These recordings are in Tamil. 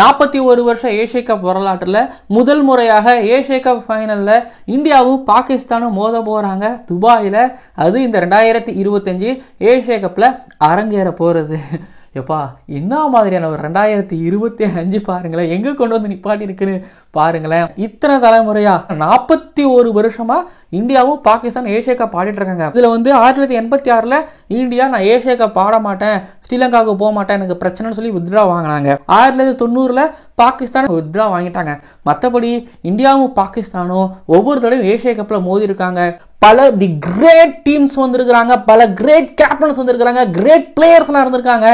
41 வருஷம் ஏசியா கப் வரலாற்றில் முதல் முறையாக ஏசியா கப் ஃபைனலில் இந்தியாவும் பாகிஸ்தானும் மோத போகிறாங்க துபாயில். அது இந்த 2025 ஏசியா கப்பில் அரங்கேற போகிறது. எப்பா என்ன மாதிரியான ஒரு 2025 பாருங்களேன், எங்கே கொண்டு வந்து நிப்பாட்டி இருக்குன்னு பாருங்களேன். இத்தனை தலைமுறையா 41 வருஷமா இந்தியாவும் பாகிஸ்தான் ஏசியா கப் ஆடிட்டு இருக்காங்க. இதுல 1986 இந்தியா நான் ஏசியா கப் ஆட மாட்டேன், ஸ்ரீலங்காவுக்கு போக மாட்டேன், எனக்கு பிரச்சனைன்னு சொல்லி வித்ட்ரா வாங்கினாங்க. 1990 பாகிஸ்தான் வித்ட்ரா வாங்கிட்டாங்க. மற்றபடி இந்தியாவும் பாகிஸ்தானும் ஒவ்வொரு தடவையும் ஏசியா கப்ல மோதி இருக்காங்க. பல தி கிரேட் டீம்ஸ் வந்திருக்கிறாங்க, பல கிரேட் கேப்டன்ஸ் வந்திருக்கிறாங்க, கிரேட் பிளேயர்ஸ் எல்லாம் இருந்திருக்காங்க.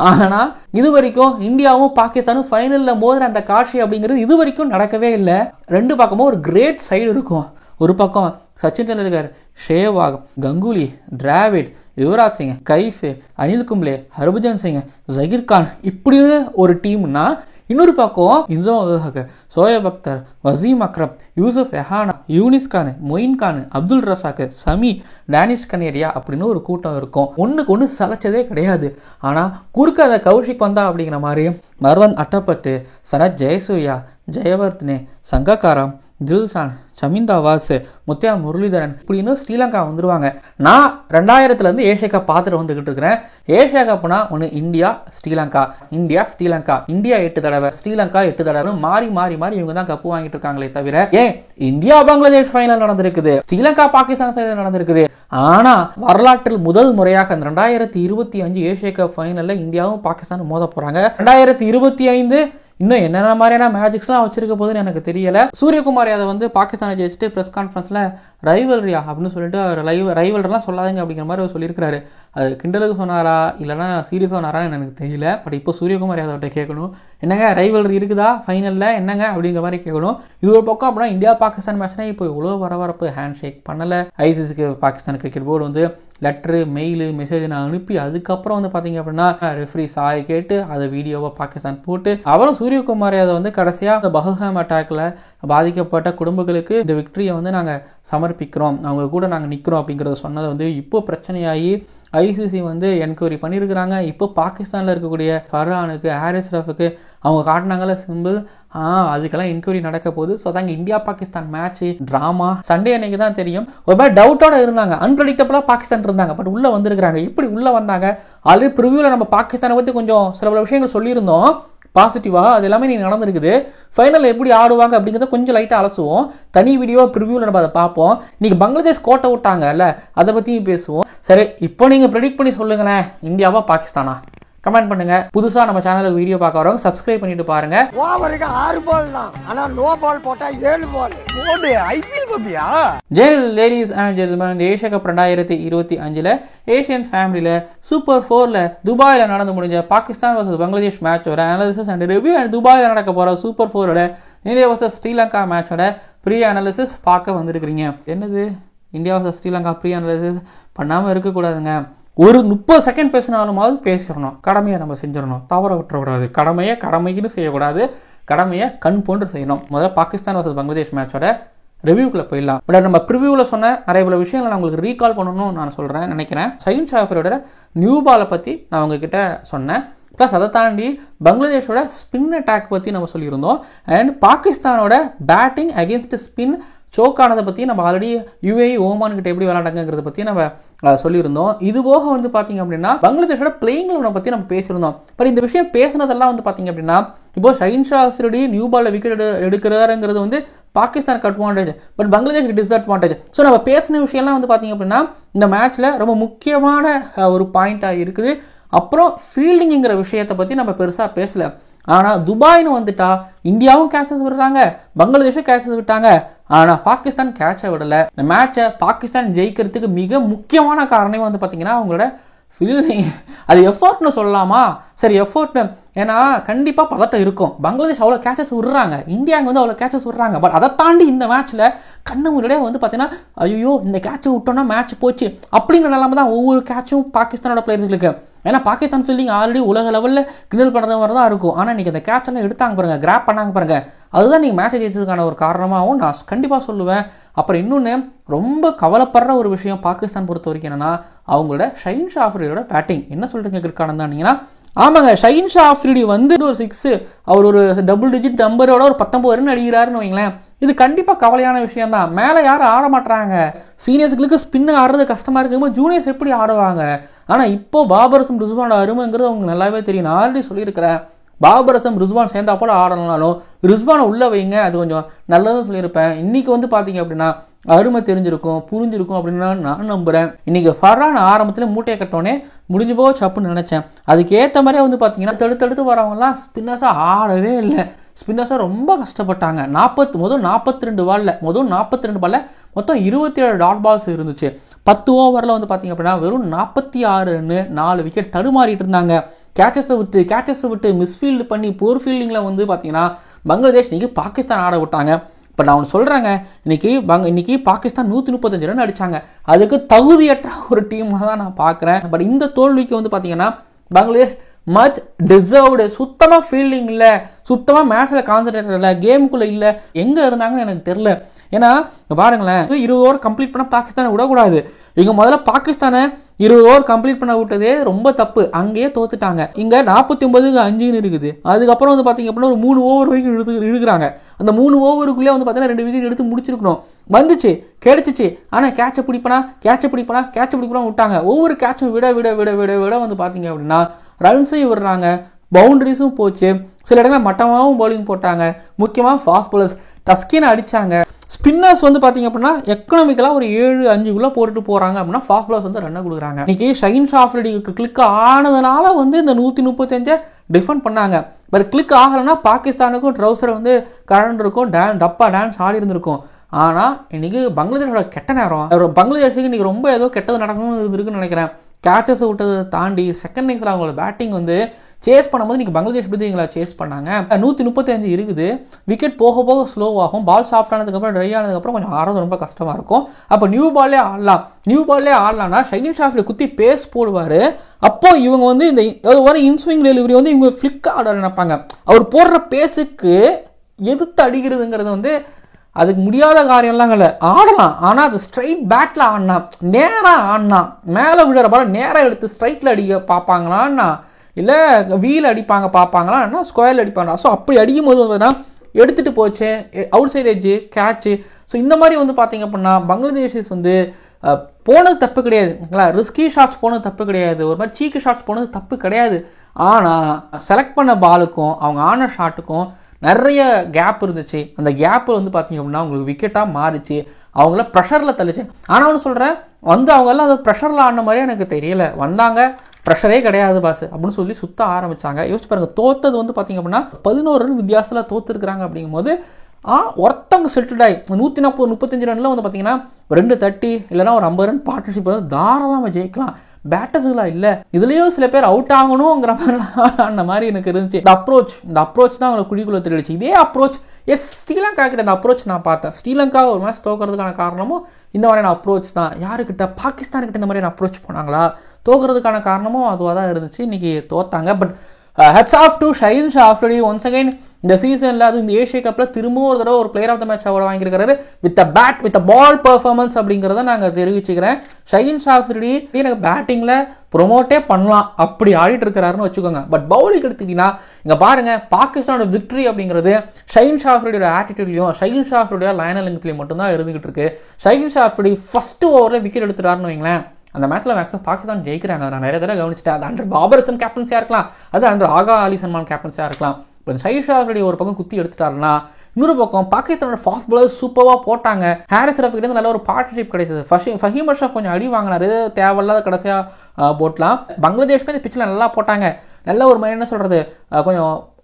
ஆனா இது வரைக்கும் இந்தியாவும் பாகிஸ்தானும் ஃபைனல்ல மோதுற அந்த காட்சி அப்படிங்கிறது இது வரைக்கும் நடக்கவே இல்லை. ரெண்டு பக்கமும் ஒரு கிரேட் சைடு இருக்கும். ஒரு பக்கம் சச்சின் டெண்டுல்கர், ஷேவாக், கங்குலி, டிராவிட், யுவராஜ் சிங், கைஃப், அனில் கும்ப்ளே, ஹர்பஜன் சிங், ஜகீர் கான், இப்படி ஒரு டீம்னா இன்னொரு பக்கம் இன்சோம், சோயப் அக்தர், வசீம் அக்ரம், யூசுப் எஹானா, யூனிஸ் கான், மொயின் கான், அப்துல் ரசாக், சமி, டேனிஷ் கனேரியா அப்படின்னு ஒரு கூட்டம் இருக்கும். ஒன்றுக்கு ஒன்று சலைச்சதே கிடையாது. ஆனால் குறுக்க அந்த கௌஷிக் வந்தா அப்படிங்கிற மாதிரி மர்வன் அட்டப்பட்டு, சனத் ஜெயசூர்யா, ஜெயவர்தனே, சங்கக்காரம், தில்ஷான், சமிந்தா வாஸ், முத்தியா முரளிதரன் இப்படின்னு ஸ்ரீலங்கா வந்துடுவாங்க. நான் 2000 ஏசியா கப் பார்த்துட்டு வந்துகிட்டு இருக்கிறேன். ஏசியா கப்னா ஒன்று India Sri Lanka, India Sri Lanka, India 8 தடவை, ஸ்ரீலங்கா 8 தடவை, மாறி மாறி மாறி இவங்க தான் கப்பு வாங்கிட்டு இருக்காங்களே தவிர, ஏன் இந்தியா பங்களாதேஷ் ஃபைனல் நடந்திருக்குது, ஸ்ரீலங்கா பாகிஸ்தான் ஃபைனல் நடந்திருக்குது. ஆனா வரலாற்றில் முதல் முறையாக 2025 ஏசியா கப் ஃபைனல்ல இந்தியாவும் பாகிஸ்தானும் மோத போறாங்க. 2025 இன்னும் என்னென்ன மாதிரியான மேஜிக்ஸ்லாம் வச்சிருக்க போதுன்னு எனக்கு தெரியல. சூரியகுமார் யாதவ் பாகிஸ்தானை ஜெயிச்சுட்டு ப்ரெஸ் கான்ஃபரன்ஸ்ல ரைவல்ரியா அப்படின்னு சொல்லிட்டு ரைவல்ரெலாம் சொல்லாதீங்க அப்படிங்கிற மாதிரி அவர் சொல்லியிருக்காரு. அது கிண்டலுக்கு சொன்னாரா இல்லைனா சீரியஸாக சொன்னாரான்னு எனக்கு தெரியல. பட் இப்போ சூரியகுமார் யாதவ்கிட்ட கேட்கணும், என்னங்க ரைவல்ரி இருக்குதா ஃபைனலில் என்னங்க அப்படிங்கிற மாதிரி கேட்கணும். இது ஒரு பக்கம் அப்படின்னா இந்தியா பாகிஸ்தான் மேட்ச்னா இப்போ இவ்வளோ பரபரப்பு, ஹேண்ட் ஷேக் பண்ணலை. ஐசிசிக்கு Pakistan cricket board letter, mail, message நான் அனுப்பி அதுக்கப்புறம் பார்த்தீங்க அப்படின்னா ரெஃப்ரி சாரி கேட்டு அதை வீடியோவை பாகிஸ்தான் போட்டு, அவரும் சூரியகுமார் யாதவ் கடைசியாக அந்த பஹல்காம் அட்டாக்ல பாதிக்கப்பட்ட குடும்பங்களுக்கு இந்த விக்டரியை நாங்கள் சமர்ப்பிக்கிறோம், அவங்க கூட நாங்கள் நிற்கிறோம் அப்படிங்கிறத சொன்னதை இப்போ பிரச்சனையாகி ஐசிசி என்கொயரி பண்ணியிருக்கிறாங்க. இப்போ பாகிஸ்தானில் இருக்கக்கூடிய ஃபர்ஹானுக்கு, ஹாரிஸ் ரஃபுக்கு அவங்க காட்டினாங்கள சிம்பிள், அதுக்கெல்லாம் என்கொயரி நடக்க போகுது. ஸோ அதாங்க India Pakistan match drama. Sunday அன்னைக்கு தான் தெரியும். ஒரு மாதிரி டவுட்டோட இருந்தாங்க, அன்பிரடிக்டபிளாக பாகிஸ்தான் இருந்தாங்க. பட் உள்ளே வந்திருக்கிறாங்க. எப்படி உள்ளே வந்தாங்க? ஆல்ரெடி ப்ரிவியூவில் நம்ம பாகிஸ்தானை பற்றி கொஞ்சம் சில விஷயங்கள் சொல்லியிருந்தோம் பாசிட்டிவாக. அது எல்லாமே நீங்கள் நடந்திருக்குது. ஃபைனல் எப்படி ஆடுவாங்க அப்படிங்கிறத கொஞ்சம் லைட்டாக அலசுவோம். தனி வீடியோ ப்ரிவியூவில் நம்ம அதை பார்ப்போம். இன்னைக்கு பங்களாதேஷ் கோட்டை விட்டாங்கல்ல, அதை பற்றியும் பேசுவோம். சரி, இப்போ நீங்கள் ப்ரெடிக்ட் பண்ணி சொல்லுங்களேன், இந்தியாவா பாகிஸ்தானா? கமெண்ட் பண்ணுங்க. புதுசா நம்ம சேனலுக்கு வீடியோ பார்க்க வரவங்க சப்ஸ்கிரைப் பண்ணிட்டு பாருங்க. ஓவருக்கு 6 பால் தான், ஆனா நோ பால் போட்டா 7 பால் போடு. ஐபிஎல் பாப்பியா? Ladies and gentlemen, Asia cup 2025 Asian ஃபேமிலியில சூப்பர் 4ல துபாயில நடந்து முடிஞ்ச பாகிஸ்தான் வர்சஸ் பங்களாதேஷ் மேட்சோட அனாலிசிஸ் அண்ட் ரிவ்யூ அண்ட் துபாயில நடக்க போற சூப்பர் 4ஓட இந்தியா வர்சஸ் ஸ்ரீலங்கா மேட்சோட ப்ரீ அனாலிசிஸ் பார்க்க வந்திருக்கிறீங்க. என்னது India versus Sri Lanka pre analysis பண்ணாம இருக்கக்கூடாதுங்க. ஒரு 30 செகண்ட் பேசினாலுமாவது பேசிடணும். கடமையை நம்ம செஞ்சிடணும், தவற விட்டுறக்கூடாது. கடமைக்குன்னு செய்யக்கூடாது, கடமையை கண் போன்று செய்யணும். முதல்ல பாகிஸ்தான் வர்சஸ் பங்களாதேஷ் மேட்சோட ரிவ்யூக்குள்ள போயிடலாம். பட் நம்ம ப்ரிவியூவில் சொன்ன நிறைய பல விஷயங்களை நான் உங்களுக்கு ரீகால் பண்ணணும்னு நான் சொல்கிறேன் நினைக்கிறேன். ஷஹீன் ஷாஃபியோட நியூ பாலை பற்றி நான் உங்ககிட்ட சொன்னேன். ப்ளஸ் அதை தாண்டி பங்களாதேஷோட ஸ்பின் அட்டாக் பற்றி நம்ம சொல்லியிருந்தோம். அண்ட் பாகிஸ்தானோட பேட்டிங் அகேன்ஸ்ட் ஸ்பின் சோக் ஆனதை பற்றி நம்ம ஆல்ரெடி யுஏஇ ஓமான் கிட்ட எப்படி விளையாண்டாங்கிறத பற்றி நம்ம சொல்லியிருந்தோம். இது போக பார்த்தீங்க அப்படின்னா பங்களாதேஷோட பிளேயிங் லெவனை பற்றி நம்ம பேசியிருந்தோம். பட் இந்த விஷயம் பேசினதெல்லாம் பார்த்தீங்க அப்படின்னா இப்போ ஷஹீன் ஷாஃபியோட நியூ பாலில் விக்கெட் எடுக்கிறாருங்கிறது பாகிஸ்தானுக்கு அட்வான்டேஜ், பட் பங்களாதேஷுக்கு டிஸ்அட்வான்டேஜ். ஸோ நம்ம பேசின விஷயம்லாம் பார்த்தீங்க அப்படின்னா இந்த மேட்ச்சில் ரொம்ப முக்கியமான ஒரு பாயிண்டாக இருக்குது. அப்புறம் ஃபீல்டிங்கிற விஷயத்தை பற்றி நம்ம பெருசாக பேசல. ஆனால் துபாய்னு வந்துட்டா இந்தியாவும் கேட்சஸ் விடுறாங்க, பங்களாதேஷும் கேட்சஸ் விட்டாங்க. ஆனால் பாகிஸ்தான் கேட்சை விடலை. இந்த மேட்சை பாகிஸ்தான் ஜெயிக்கிறதுக்கு மிக முக்கியமான காரணம் பார்த்தீங்கன்னா அவங்களோட ஃபீல்டிங். அது எஃபோர்ட்னு சொல்லலாமா? சரி, எஃபோர்ட்னு. ஏன்னா கண்டிப்பாக பதட்டம் இருக்கும். பங்களாதேஷ் அவ்வளோ கேட்சஸ் விடுறாங்க, இந்தியா அவ்வளோ கேட்சஸ் விடுறாங்க. பட் அதை தாண்டி இந்த மேட்ச்சில் கண்ணு முன்னாடியே பார்த்தீங்கன்னா ஐயோ இந்த கேட்சை விட்டோம்னா மேட்ச் போச்சு அப்படிங்கிற நிலைமை தான் ஒவ்வொரு கேட்சும் பாகிஸ்தானோட பிளேயர்களுக்கு. ஏன்னா பாகிஸ்தான் ஃபீல்டிங் ஆல்ரெடி உலக லெவலில் கிண்டல் பண்ணுறது மாதிரி தான் இருக்கும். ஆனால் இன்றைக்கி அந்த கேட்ச் எல்லாம் எடுத்தாங்க பாருங்க, கிராப் பண்ணாங்க பாருங்க, அதுதான் நீங்கள் மேட்சை ஜெயிச்சதுக்கான ஒரு காரணமாகவும் நான் கண்டிப்பாக சொல்லுவேன். அப்புறம் இன்னொன்று ரொம்ப கவலைப்படுற ஒரு விஷயம் பாகிஸ்தான் பொறுத்த வரைக்கும் என்னன்னா அவங்களோட ஷஹீன் ஷாஃபியோட பேட்டிங். என்ன சொல்கிறீங்க கிரிக்கானந்தானீங்கன்னா ஆமாங்க, ஷஹீன் ஷா அஃப்ரிடி வந்து ஒரு 6 அவர் ஒரு டபுள் டிஜிட் நம்பரோட ஒரு 19 ரன் அடிக்கிறாருன்னு வைங்களேன். இது கண்டிப்பாக கவலையான விஷயம் தான். மேலே யாரும் ஆட மாட்டாங்க. சீனியர்ஸுக்கு ஸ்பின்னு ஆடுறது கஷ்டமாக இருக்கும்போது ஜூனியர்ஸ் எப்படி ஆடுவாங்க? ஆனால் இப்போ பாபர் அசம் ரிஸ்வானோட அருமைங்கிறது அவங்க நல்லாவே தெரியும். நான் ஆல்ரெடி சொல்லியிருக்கிறேன், பாபர் அசம் ரிஸ்வான் சேர்ந்தா போல ஆடலனாலும் ரிஸ்வானை உள்ள வைங்க, அது கொஞ்சம் நல்லதுன்னு சொல்லியிருப்பேன். இன்னைக்கு வந்து பார்த்தீங்க அப்படின்னா அருமை தெரிஞ்சிருக்கும், புரிஞ்சிருக்கும் அப்படின்னு நான் நம்புகிறேன். இன்னைக்கு ஃபர்ரான் ஆரம்பத்தில் மூட்டையை கட்டோன்னே முடிஞ்சு போச்சு அப்படின்னு நினச்சேன். அதுக்கு ஏற்ற மாதிரியே வந்து பார்த்தீங்கன்னா தடுத்தடுத்து வரவங்கலாம் ஸ்பின்னர்ஸாக ஆடவே இல்லை. ஸ்பின்னர்ஸாக ரொம்ப கஷ்டப்பட்டாங்க. 42 பாலில் மொத்தம் 27 டாட் பால்ஸ் இருந்துச்சு. 10 ஓவரில் வந்து பார்த்தீங்க அப்படின்னா வெறும் 46 ரன்னு, 4 விக்கெட் தடுமாறிட்டு இருந்தாங்க. கேச்சஸை விட்டு மிஸ்ஃபீல்டு பண்ணி போர் ஃபீல்டிங்கில் வந்து பார்த்தீங்கன்னா பங்களாதேஷ் இன்னைக்கு பாகிஸ்தான் ஆட விட்டாங்க. இப்போ நான் ஒன்று சொல்கிறேங்க, இன்னைக்கு பாகிஸ்தான் 135 ரன் அடித்தாங்க. அதுக்கு தகுதியற்ற ஒரு டீமாக தான் நான் பார்க்குறேன். பட் இந்த தோல்விக்கு வந்து பார்த்தீங்கன்னா பங்களாதேஷ் மச் டிசர்வ்டு. சுத்தமாக ஃபீல்டிங் இல்லை, சுத்தமாக மேட்ச்சில் கான்சன்ட்ரேட் இல்லை, கேமுக்குள்ளே இல்லை, எங்கே இருந்தாங்கன்னு எனக்கு தெரில. ஏன்னா பாருங்களேன், 20 ஓவர் கம்ப்ளீட் பண்ண பாகிஸ்தானை விடக்கூடாது. இவங்க முதல்ல பாகிஸ்தானை 20 ஓவர் கம்ப்ளீட் பண்ண விட்டதே ரொம்ப தப்பு. அங்கேயே தோத்துட்டாங்க. இங்கே 49-5 இருக்குது. அதுக்கப்புறம் வந்து பார்த்தீங்க அப்படின்னா ஒரு 3 ஓவர் வரைக்கும் இழுக்கிறாங்க. அந்த 3 ஓவருக்குள்ளே வந்து பார்த்தீங்கன்னா 2 விக்கெட் எடுத்து முடிச்சிருக்கணும். வந்துச்சு, கிடைச்சிச்சு. ஆனால் கேட்சை பிடிப்பனா விட்டாங்க. ஒவ்வொரு கேட்சும் விட வந்து பார்த்தீங்க அப்படின்னா ரன்ஸையும் விடுறாங்க, பவுண்டரிஸும் போச்சு. சில இடங்களில் மட்டமாகவும் பவுலிங் போட்டாங்க. முக்கியமாக ஃபாஸ்ட் பாலர்ஸ் டஸ்கினை அடித்தாங்க. ஸ்பின்னர்ஸ் வந்து பார்த்தீங்க அப்படின்னா எக்கனாமிக்கலாக ஒரு 7-5 போட்டுட்டு போகிறாங்க அப்படின்னா ஃபாஸ்ட் பாலர்ஸ் வந்து ரன்னை கொடுக்குறாங்க. இன்னைக்கு ஷஹீன் ஷா அஃப்ரிடிக்கு கிளிக் ஆனதுனால வந்து இந்த 135 டிஃபெண்ட் பண்ணாங்க. பட் கிளிக் ஆகலைன்னா பாகிஸ்தானுக்கும் ட்ரௌசர் வந்து கரண்டிருக்கும், டப்பா டான்ஸ் ஆடி இருந்திருக்கும். ஆனால் இன்னைக்கு பங்களாதேஷோட கெட்ட நேரம். பங்களாதேஷுக்கு இன்னைக்கு ரொம்ப ஏதோ கெட்டது நடக்கணும்னு இருக்குன்னு நினைக்கிறேன். கேச்சஸ் விட்டதை தாண்டி செகண்ட் இன்னிங்ஸில் அவங்களோட பேட்டிங் வந்து சேஸ் பண்ணும்போது இன்னைக்கு பங்களாதேஷ் எப்படி சேஸ் பண்ணாங்க. 135 இருக்குது. விக்கெட் போக ஸ்லோவாகும். பால் சாஃப்ட் ஆனதுக்கப்புறம் ட்ரை ஆனதுக்கப்புறம் கொஞ்சம் ஆடுறது ரொம்ப கஷ்டமாக இருக்கும். அப்போ நியூ பால்லே ஆடலாம்னா ஷஹீன் ஷா அஃப்ரிடி குத்தி பேஸ் போடுவார். அப்போ இவங்க வந்து இந்த ஒரு இன்ஸ்விங் டெலிவரி வந்து இவங்க ஃபிளிக் ஆட நினைப்பாங்க. அவர் போடுற பேஸுக்கு எதிர்த்து அடிக்கிறதுங்கிறது வந்து அதுக்கு முடியாத காரியம்லாம் இல்லை, ஆடலாம். ஆனால் அது ஸ்ட்ரைட் பேட்டில் ஆடினா, நேராக ஆடினா, மேலே விடுற பால் நேராக எடுத்து ஸ்ட்ரைட்டில் அடிக்க பார்ப்பாங்களான்னா, இல்லை வீல் அடிப்பாங்க பார்ப்பாங்களான்னா, ஸ்கொயரில் அடிப்பாங்க. ஸோ அப்படி அடிக்கும் போது வந்து எடுத்துகிட்டு போச்சு, outside edge, catch. So இந்த மாதிரி வந்து பார்த்தீங்க அப்படின்னா பங்களாதேஷஸ் வந்து போனது தப்பு கிடையாது. ரிஸ்கி ஷாட்ஸ் போனது தப்பு கிடையாது, ஒரு மாதிரி சீக்கு ஷாட்ஸ் போனது தப்பு கிடையாது. ஆனால் செலக்ட் பண்ண பாலுக்கும் அவங்க ஆன ஷாட்டுக்கும் நிறைய கேப் இருந்துச்சு. அந்த கேப்பு வந்து பார்த்தீங்க அப்படின்னா அவங்களுக்கு விக்கெட்டாக மாறிச்சு, அவங்கள ப்ரெஷரில் தள்ளிச்சு. ஆனால் ஒன்று சொல்கிறேன், வந்து அவங்கெல்லாம் அந்த ப்ரெஷரில் ஆடின மாதிரியே எனக்கு தெரியல. வந்தாங்க, ப்ரெஷரே கிடையாது பாஸ் அப்படின்னு சொல்லி சுத்த ஆரம்பித்தாங்க. யோசிச்சு பாருங்கள், தோத்தது வந்து பார்த்தீங்க அப்படின்னா 11 ரன் வித்தியாசத்தில் தோத்துருக்குறாங்க. அப்படிங்கும்போது ஒருத்தவங்க செட்டில்டாகி 140-35 ரனில் வந்து பார்த்தீங்கன்னா 230 இல்லைனா ஒரு 50 ரன் பார்ட்னர்ஷிப் வந்து தாராளமாக ஜெயிக்கலாம். பேட்டர்ஸ்லாம் இல்லை, இதுலேயும் சில பேர் அவுட் ஆகணுங்கிற மாதிரிலாம் அந்த மாதிரி எனக்கு இருந்துச்சு. இந்த அப்ரோச் தான் அவங்களை குழிக்குள்ள திருடிச்சு. இதே அப்ரோச் ஸ்ரீலங்கா கிட்ட இந்த அப்ரோச் நான் பார்த்தேன். ஸ்ரீலங்கா ஒரு மேட்ச் தோக்கிறதுக்கான காரணமும் இந்த மாதிரியான அப்ரோச் தான். யாருக்கிட்ட? பாகிஸ்தான்கிட்ட இந்த மாதிரியான அப்ரோச் போனாங்களா? தோக்கிறதுக்கான காரணமும் அதுவாக தான் இருந்துச்சு. இன்னைக்கு தோத்தாங்க. But hats off to Shaheen Shah Afridi once again இந்த சீசனில், அது இந்த ஏஷியா கப்பில் திரும்பவும் ஒரு தடவை ஒரு player of the match award வாங்கியிருக்காரு வித் அ பால் பெர்ஃபார்மன்ஸ் அப்படிங்கிறத நாங்கள் தெரிவிச்சுக்கிறேன். ஷஹீன் ஷா அஃப்ரிடி எனக்கு பேட்டிங்கில் ப்ரொமோட்டே பண்ணலாம் அப்படி ஆடிட்டு இருக்கிறாருன்னு வச்சுக்கோங்க. பட் பவுலிங் எடுத்துக்கிட்டீங்கன்னா இங்கே பாருங்கள், பாகிஸ்தானோட விக்டரி அப்படிங்கிறது ஷஹீன் ஷா அஃப்ரிடியோட ஆட்டிடியூட்லையும் ஷஹீன் ஷா அஃப்ரிடியோட லைன் லெங்க்லையும் மட்டும்தான் இருந்துகிட்டு இருக்கு. ஷஹீன் ஷா அஃப்ரிடி ஃபர்ஸ்ட் ஓவரில் விக்கெட் எடுத்துட்டாருன்னு வைங்களேன், அந்த மேட்ச்சில் மேக்ஸிமம் பாகிஸ்தான் ஜெயிக்கிறாங்க. நான் நிறைய தடவை கவனிச்சிட்டேன். அது அண்டர் பாபர் அசம் கேப்டன்சியாக இருக்கலாம், அது அண்டர் ஆகா அலி சல்மான் கேப்டன்சியாக இருக்கலாம். இப்போ ஷஹீன் ஷா அஃப்ரிடி ஒரு பக்கம் குத்தி எடுத்துட்டாருன்னா, இன்னொரு பக்கம் பாகிஸ்தானோட ஃபாஸ்ட் பாலர் சூப்பராக போட்டாங்க. ஹாரிஸ் ரஃபீக்கிட்ட நல்ல ஒரு பார்ட்னர்ஷிப் கிடைச்சது. ஃபஹீம் அஷ்ரஃப் கொஞ்சம் அடி வாங்கினாரு, தேவையில்லாத கடைசியாக போட்டலாம். பங்களாதேஷ்மே இந்த பிச்சில் நல்லா போட்டாங்க. நல்ல ஒரு மாதிரி என்ன சொல்கிறது,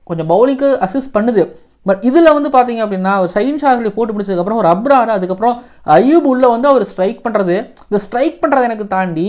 கொஞ்சம் பவுலிங்க்கு அசிஸ்ட் பண்ணுது. பட் இதில் வந்து பார்த்தீங்க அப்படின்னா ஷஹீன் ஷா அஃப்ரிடி போட்டு பிடிச்சதுக்கப்புறம் ஒரு அப்ரார், அதுக்கப்புறம் அய்யூப் உள்ள வந்து அவர் ஸ்ட்ரைக் பண்ணுறது, இந்த ஸ்ட்ரைக் பண்ணுறது எனக்கு தாண்டி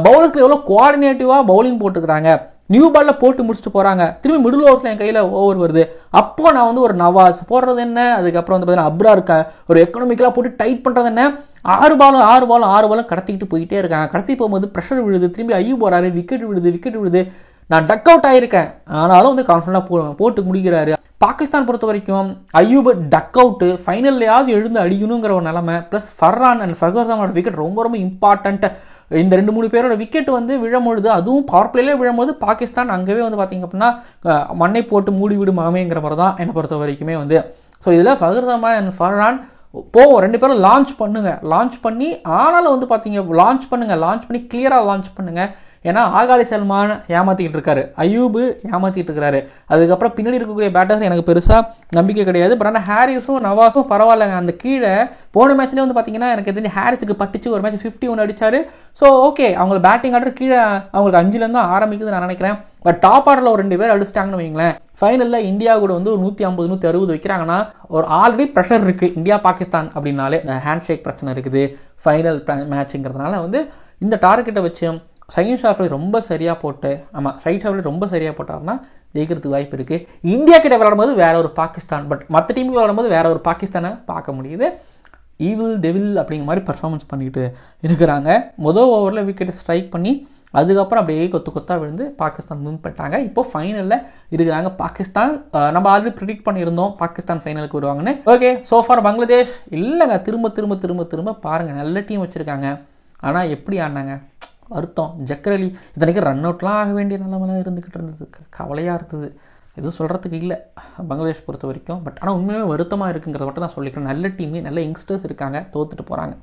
பவுலருக்கு எவ்வளோ கோஆர்டினேட்டிவாக பவுலிங் போட்டுக்கிறாங்க. நியூ பாலில் போட்டு முடிச்சுட்டு போகிறாங்க. திரும்பி மிடில் ஓவர்ஸில் என் கையில் ஓவர் வருது. அப்போ நான் வந்து ஒரு நவாஸ் போடுறது என்ன, அதுக்கப்புறம் வந்து பார்த்தீங்கன்னா அப்ரார் ஒரு எக்கனாமிக்கலாக போட்டு டைட் பண்ணுறது என்ன, 6 பாலும் கடத்திக்கிட்டு போயிட்டே இருக்காங்க. கடத்தி போகும்போது ப்ரெஷர் விழுது, திரும்பி அய்யூப் போகிறாரு, விக்கெட் விழுது. நான் டக் அவுட் ஆகியிருக்கேன், ஆனாலும் வந்து கான்ஃபிடண்டாக போட்டு முடிக்கிறாரு. பாகிஸ்தான் பொறுத்த வரைக்கும் அய்யூப் டக் அவுட்டு, ஃபைனல்லையாவது எழுந்து அடிக்கணுங்கிற ஒரு நிலைமை. ப்ளஸ் ஃபர்ரான் அண்ட் ஃபகர்ஸானோட விக்கெட் ரொம்ப இம்பார்ட்டன்ட். இந்த 2-3 பேரோட விக்கெட் வந்து விழும்பொழுது, அதுவும் பவர் பிளேலே விழும்போது பாகிஸ்தான் அங்கேயே வந்து பார்த்திங்க அப்படின்னா மண்ணை போட்டு மூடி விடும் மாமேங்கிற மாதிரி தான் என்னை பொறுத்த வரைக்குமே வந்து. ஸோ இதில் ஃபகர் ஜமான் அண்ட் ஃபர்ஹான் போவோம், 2 பேரும் லான்ச் பண்ணி, ஆனாலும் வந்து பார்த்தீங்க லான்ச் பண்ணி கிளியராக லான்ச் பண்ணுங்கள். ஏன்னா ஆகாலி சல்மான் ஏமாற்றிக்கிட்டு இருக்காரு, அயூபு ஏமாற்றிட்டு இருக்காரு. அதுக்கப்புறம் பின்னாடி இருக்கக்கூடிய பேட்டர்ஸ் எனக்கு பெருசாக நம்பிக்கை கிடையாது. பட் ஆனால் ஹாரிஸும் நவாஸும் பரவாயில்லைங்க. அந்த கீழே போன மேட்ச்லேயே வந்து பார்த்தீங்கன்னா எனக்கு தெரிஞ்சு ஹாரிஸுக்கு பட்டுச்சு, ஒரு மேட்ச் 51 அடிச்சாரு. ஸோ ஓகே, அவங்க பேட்டிங் ஆர்டர் கீழே அவங்களுக்கு 5லேருந்து தான் ஆரம்பிக்குது நான் நினைக்கிறேன். பட் டாப் ஆர்டரில் ஒரு 2 பேர் அடிச்சிட்டாங்கன்னு வைங்களேன், ஃபைனலில் இந்தியா கூட வந்து ஒரு 150 160 வைக்கிறாங்கன்னா ஒரு ஆல்ரெடி ப்ரெஷர் இருக்குது இந்தியா பாகிஸ்தான் அப்படின்னாலே. ஹேண்ட் ஷேக் பிரச்சனை இருக்குது ஃபைனல் மேட்சுங்கிறதுனால வந்து இந்த டார்கெட்டை வச்சு ஷஹீன் ஷாஃப்ரி ரொம்ப சரியாக போட்டு, ஷஹீன் ஷாஃப்ரி ரொம்ப சரியாக போட்டார்னா ஜெயிக்கிறதுக்கு வாய்ப்பு இருக்குது. இந்தியா கிட்ட விளையாடும்போது வேற ஒரு பாகிஸ்தான், பட் மற்ற டீமுக்கு விளையாடும்போது வேற ஒரு பாகிஸ்தானை பார்க்க முடியுது. ஈவில் டெவில் அப்படிங்கிற மாதிரி பர்ஃபார்மன்ஸ் பண்ணிக்கிட்டு இருக்கிறாங்க. முதல் ஓவரில் விக்கெட் ஸ்ட்ரைக் பண்ணி அதுக்கப்புறம் அப்படியே கொத்தாக விழுந்து பாகிஸ்தான் வின் பண்ணிட்டாங்க. இப்போ ஃபைனலில் இருக்கிறாங்க பாகிஸ்தான். நம்ம ஆல்ரெடி ப்ரிடிக்ட் பண்ணியிருந்தோம் பாகிஸ்தான் ஃபைனலுக்கு வருவாங்கன்னு. ஓகே, சோஃபார் பங்களாதேஷ் இல்லைங்க, திரும்ப பாருங்கள், நல்ல டீம் வச்சுருக்காங்க. ஆனால் எப்படி ஆடினாங்க, வருத்தம். ஜக்கர் அலி இத்தனைக்கு ரன் அவுட்லாம் ஆக வேண்டிய நிலமெல்லாம் இருந்துக்கிட்டு இருந்தது, கவலையாக இருந்தது. எதுவும் சொல்கிறதுக்கு இல்லை பங்களாதேஷ் பொறுத்த வரைக்கும். பட் ஆனால் உண்மையுமே வருத்தமாக இருக்குங்கிறத மட்டும் நான் சொல்லிக்கிறேன். நல்ல டீமு, நல்ல யங்ஸ்டர்ஸ் இருக்காங்க, தோத்துட்டு போகிறாங்க.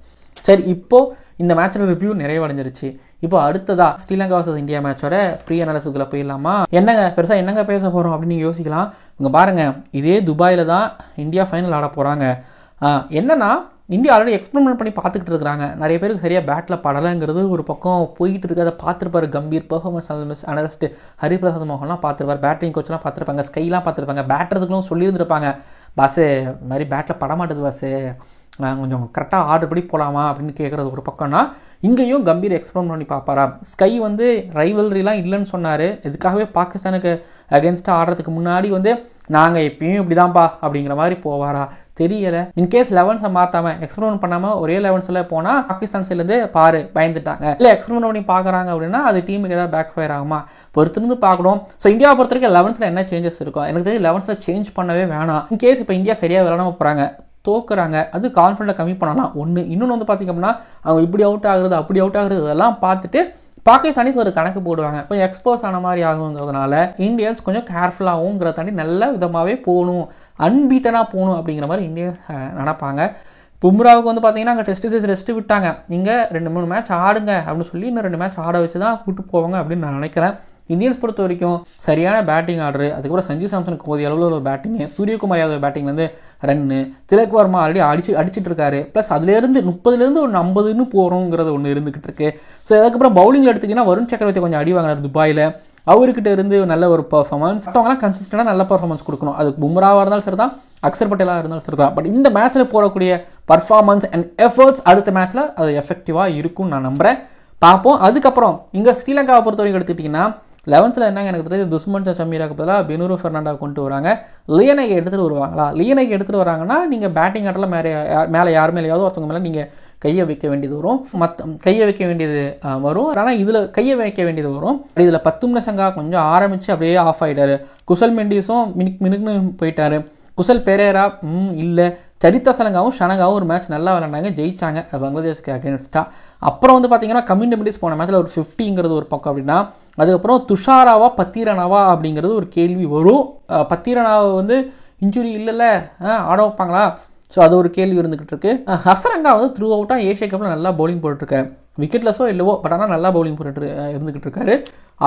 சரி, இப்போது இந்த மேட்சோட ரிவ்யூ நிறைவடைஞ்சிருச்சு. இப்போ அடுத்ததா ஸ்ரீலங்கா வர்சஸ் இந்தியா மேட்சோட ப்ரீ அனாலிசிஸ்க்குள்ள போயிடலாமா? என்னங்க பேச போகிறோம் அப்படின்னு நீங்கள் யோசிக்கலாம். இங்கே பாருங்கள், இதே துபாயில் தான் இந்தியா ஃபைனல் ஆட போகிறாங்க. என்னன்னா இந்தியா ஆல்ரெடி எக்ஸ்பெரிமெண்ட் பண்ணி பார்த்துக்கிட்டு இருக்கிறாங்க. நிறைய பேருக்கு சரியாக பேட்டில் படலைங்கிறது ஒரு பக்கம் போயிட்டு இருக்கு. அதை பார்த்துருப்பாரு கம்பீர், பெர்ஃபார்மன்ஸ் அனலிஸ்ட் ஹரிபிரசாத் மோகன்லாம் பார்த்துருப்பார், பேட்டிங் கோச்லாம் பார்த்துருப்பாங்க, ஸ்கைலாம் பார்த்துருப்பாங்க, பேட்டர்ஸுக்கும் சொல்லியிருந்திருப்பாங்க, பாஸு இது மாதிரி பேட்டில் படமாட்டுது பாஸு, கொஞ்சம் கரெக்டாக ஆர்டர் படி போகலாமா அப்படின்னு கேட்குறது ஒரு பக்கம்னா, இங்கேயும் கம்பீர் எக்ஸ்பெரிமெண்ட் பண்ணி பார்ப்பாரா? ஸ்கை வந்து ரைவல்ரிலாம் இல்லைன்னு சொன்னார். இதுக்காகவே பாகிஸ்தானுக்கு அகேன்ஸ்டாக ஆடுறதுக்கு முன்னாடி வந்து நாங்கள் எப்பயும் இப்படி தான்ப்பா அப்படிங்கிற மாதிரி போவாரா தெரியலை. இன்கேஸ் 11 மாற்றாமல் எக்ஸ்பெரிமெண்ட் பண்ணாமல் ஒரே 11 போனால் பாகிஸ்தான் சைட்லேருந்து பாரு பயந்துட்டாங்க, இல்லை எக்ஸ்பெரிமெண்ட் பண்ணி பார்க்குறாங்க அப்படின்னா அது டீமுக்கு ஏதாவது பேக் ஃபயர் ஆகுமா பொறுத்திருந்து பார்க்கணும். ஸோ இந்தியாவை பொறுத்த வரைக்கும் 11 என்ன சேஞ்சஸ் இருக்கும் எனக்கு தெரிஞ்சு 11 சேஞ்ச் பண்ணவே வேணாம். இன்கேஸ் இப்போ இந்தியா சரியாக விளையாடாம போகிறாங்க, தோக்குறாங்க, அது கான்ஃபிடென்ட்டை கம்மி பண்ணலாம் ஒன்று. இன்னொன்று வந்து பார்த்திங்க அப்படின்னா அவங்க இப்படி அவுட் ஆகுறது அப்படி அவுட் ஆகுறது இதெல்லாம் பார்த்துட்டு பாகிஸ்தானிஸ் ஒரு கணக்கு போடுவாங்க, கொஞ்சம் எக்ஸ்போஸ் ஆன மாதிரி ஆகுங்கிறதுனால இந்தியன்ஸ் கொஞ்சம் கேர்ஃபுல்லாகுங்கிற தாண்டி நல்ல விதமாகவே போகணும், அன்பீட்டனாக போகணும் அப்படிங்கிற மாதிரி இந்தியன்ஸ் நினைப்பாங்க. பும்ராவுக்கு வந்து பார்த்தீங்கன்னா அங்கே டெஸ்ட் ரெஸ்ட்டு விட்டாங்க, நீங்கள் 2-3 மேட்ச் ஆடுங்க அப்படின்னு சொல்லி இன்னும் 2 மேட்ச் ஆட வச்சு தான் கூப்பிட்டு போவாங்க அப்படின்னு நான் நினைக்கிறேன். இந்தியன்ஸ் பொறுத்த வரைக்கும் சரியான பேட்டிங் ஆர்டரு, அதுக்கப்புறம் சஞ்சு சாம்சனுக்கு போதிய அளவில் ஒரு பேட்டிங்கு, சூரியகுமார் யாதவ் பேட்டிங்லேருந்து ரன்னு, திலக் வர்மா ஆல்ரெடி அடிச்சுட்டு இருக்காரு, ப்ளஸ் அதுலேருந்து 30லேருந்து ஒரு 50ன்னு போகிறோங்கிறது ஒன்று இருந்துகிட்டு இருக்கு. ஸோ அதுக்கப்புறம் பவுலிங்கில் எடுத்திங்கன்னா வருண் சக்கரவர்த்தி கொஞ்சம் அடி வாங்கினார் துபாயில், அவர்கிட்ட இருந்து நல்ல ஒரு பர்ஃபார்மன்ஸ், மற்றவங்களாம் கன்சிஸ்டண்டாக நல்ல பர்ஃபார்மன்ஸ் கொடுக்கணும். அது பும்ராவாக இருந்தாலும் சரி தான், அக்சர் பட்டேலாக இருந்தாலும் சரி தான். பட் இந்த மேட்ச்சில் போடக்கூடிய பர்ஃபார்மன்ஸ் அண்ட் எஃபர்ட்ஸ் அடுத்த மேட்ச்சில் அது எஃபெக்டிவாக இருக்கும்னு நான் நம்புகிறேன். பார்ப்போம். அதுக்கப்புறம் இங்கே ஸ்ரீலங்காவை பொறுத்த வரைக்கும் எடுத்துக்கிட்டிங்கன்னா 11 என்னங்க எனக்கு தெரியுது, துஸ்மன் சமீராக்கு பதிலாக பெனூரு ஃபெர்னாண்டா கொண்டு வராங்க. லியனைக்கு எடுத்துகிட்டு வருவாங்களா? லியனைக்கு எடுத்துகிட்டு வராங்கன்னா நீங்கள் பேட்டிங் ஆட்டில் மேலே யார் மேலேயாவது ஒருத்தவங்க மேலே நீங்கள் கையை வைக்க வேண்டியது வரும், கையை வைக்க வேண்டியது வரும். ஆனால் இதில் கையை வைக்க வேண்டியது வரும். இதில் 10 சங்கா கொஞ்சம் ஆரம்பித்து அப்படியே ஆஃப் ஆகிட்டார். குசல் மெண்டிஸும் மினுக்குன்னு போயிட்டார். குசல் பெரேரா இல்லை, சரிதா சலங்காவும் ஷனகாவும் ஒரு மேட்ச் நல்லா விளையாண்டாங்க, ஜெயிச்சாங்க பங்களாதேஷ்க்கு அகேன்ஸ்டாக. அப்புறம் வந்து பார்த்தீங்கன்னா கம்யூனிட்டிஸ் போன மேட்ச்சில் ஒரு 50ங்கிறது ஒரு பக்கம் அப்படின்னா, அதுக்கப்புறம் துஷாராவா பத்திரனாவா அப்படிங்கிறது ஒரு கேள்வி வரும். பத்திரனாவை வந்து இன்ஜுரி இல்லைல்ல, ஆட வைப்பாங்களா? ஸோ அது ஒரு கேள்வி இருந்துகிட்டு இருக்கு. ஹசரங்கா வந்து த்ரூ அவுட்டாக ஏஷியா கப்பில் நல்லா பவுலிங் போட்டுருக்காரு, விக்கெட்லெஸ்ஸோ இல்லவோ, பட் ஆனால் நல்லா பவுலிங் போட்டு இருந்துகிட்டு இருக்காரு.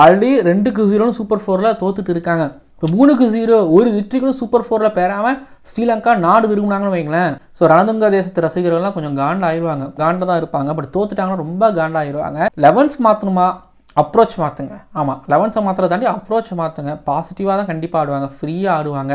ஆல்ரெடி 2-0 சூப்பர் 4 தோத்துட்டு இருக்காங்க. இப்போ 3-0 ஒரு வெற்றி கூட சூப்பர் 4 பெறாமல் ஸ்ரீலங்கா நாடு விரும்பினாங்கன்னு வைங்களேன். ஸோ ரணதுங்கா தேசத்து ரசிகர்கள்லாம் கொஞ்சம் காண்டாயிருவாங்க, காண்டாக தான் இருப்பாங்க. பட் தோத்துட்டாங்கன்னா ரொம்ப காண்டாயிருவாங்க. 11 மாற்றணுமா, அப்ரோச் மாற்றுங்க. ஆமாம், 11 மாத்திரத்தை தாண்டி அப்ரோச் மாற்றுங்க. பாசிட்டிவாக தான் கண்டிப்பாக ஆடுவாங்க, ஃப்ரீயாக ஆடுவாங்க.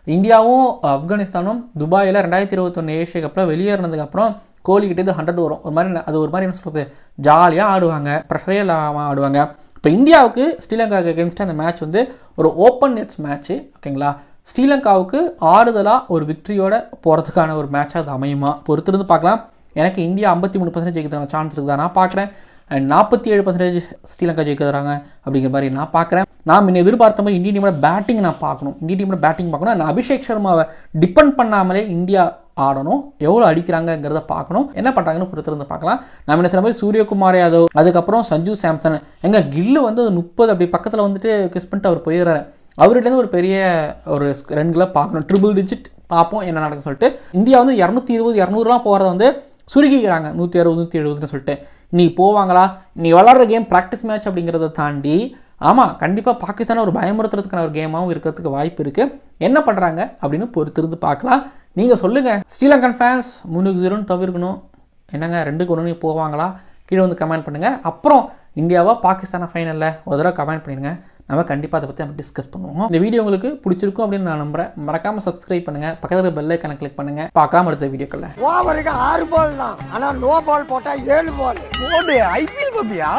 இந்தியாவும் ஆப்கானிஸ்தானும் துபாயில் 2021 ஏஷியா கப்பில் வெளியேறினதுக்கப்புறம் கோலிக்கிட்டே 100 வரும். ஒரு மாதிரி அது ஒரு மாதிரி என்ன சொல்கிறது, ஜாலியாக ஆடுவாங்க, ப்ரெஷரே இல்லாமல் ஆடுவாங்க. இப்போ இந்தியாவுக்கு ஸ்ரீலங்காவுக்கு அகேன்ஸ்டாக அந்த மேட்ச் வந்து ஒரு ஓப்பன் நெட்ஸ் மேட்ச்சு, ஓகேங்களா? ஸ்ரீலங்காவுக்கு ஆறுதலாக ஒரு விக்ட்ரியோட போகிறதுக்கான ஒரு மேட்சாக அது அமையுமா பொறுத்திருந்து பார்க்கலாம். எனக்கு இந்தியா 53% ஜெயிக்கிறதுக்கான சான்ஸ் இருக்குதா நான் பார்க்குறேன். அண்ட் 47% ஸ்ரீலங்கா ஜெயிக்கிறாங்க அப்படிங்கிற மாதிரி நான் பார்க்குறேன். நான் முன்ன எதிர்பார்த்த மாதிரி இந்திய டீமோட பேட்டிங் நான் பார்க்கணும். நான் அபிஷேக் சர்மாவை டிபெண்ட் பண்ணாமலே இந்தியா ஆடணும், எவ்வளோ அடிக்கிறாங்கிறத பார்க்கணும், என்ன பண்ணுறாங்கன்னு பொறுத்திருந்து பார்க்கலாம். நம்ம என்ன சொன்ன மாதிரி சூரியகுமார் யாதவ், அதுக்கப்புறம் சஞ்சு சாம்சன், எங்கள் கில்லு வந்து 30 அப்படி பக்கத்தில் வந்துட்டு கிஸ் பண்ணிட்டு அவர் போயிடுறாரு. அவர்கிட்ட ஒரு பெரிய ஒரு ரன்களை பார்க்கணும், ட்ரிபிள் டிஜிட் பார்ப்போம் என்ன நடக்குன்னு சொல்லிட்டு. இந்தியா வந்து 220 200 போகிறத வந்து சுருக்கிக்கிறாங்க, 160 170 சொல்லிட்டு. நீ போவாங்களா? நீ விளாட்ற கேம் ப்ராக்டிஸ் மேட்ச் அப்படிங்கிறத தாண்டி ஆமாம் கண்டிப்பாக பாகிஸ்தானை ஒரு பயமுறுத்துறதுக்கான ஒரு கேமாகவும் இருக்கிறதுக்கு வாய்ப்பு இருக்குது. என்ன பண்ணுறாங்க அப்படின்னு பொறுத்திருந்து பார்க்கலாம். நீங்கள் சொல்லுங்கள், ஸ்ரீலங்கன் ஃபேன்ஸ் 3-0 தவிர்க்கணும், என்னங்க 2-1 போவாங்களா? கீழே வந்து கமெண்ட் பண்ணுங்கள். அப்புறம் இந்தியாவா பாகிஸ்தானா ஃபைனலில் ஒரு தடவை கமெண்ட் பண்ணிடுங்க. நம்ம கண்டிப்பாக அதை பற்றி நம்ம டிஸ்கஸ் பண்ணுவோம். இந்த வீடியோ உங்களுக்கு பிடிச்சிருக்கும் அப்படின்னு நான் நம்புறேன். மறக்காமல் சப்ஸ்கிரைப் பண்ணுங்கள், பக்கத்தில் பெல் ஐக்கானை கிளிக் பண்ணுங்கள். பார்க்காம அடுத்த வீடியோக்களில். ஓவருக்கு 6 பால் தான், ஆனால் நோ பால் போட்டால் 7 பால். போடு ஐபிஎல் பாப்பியா?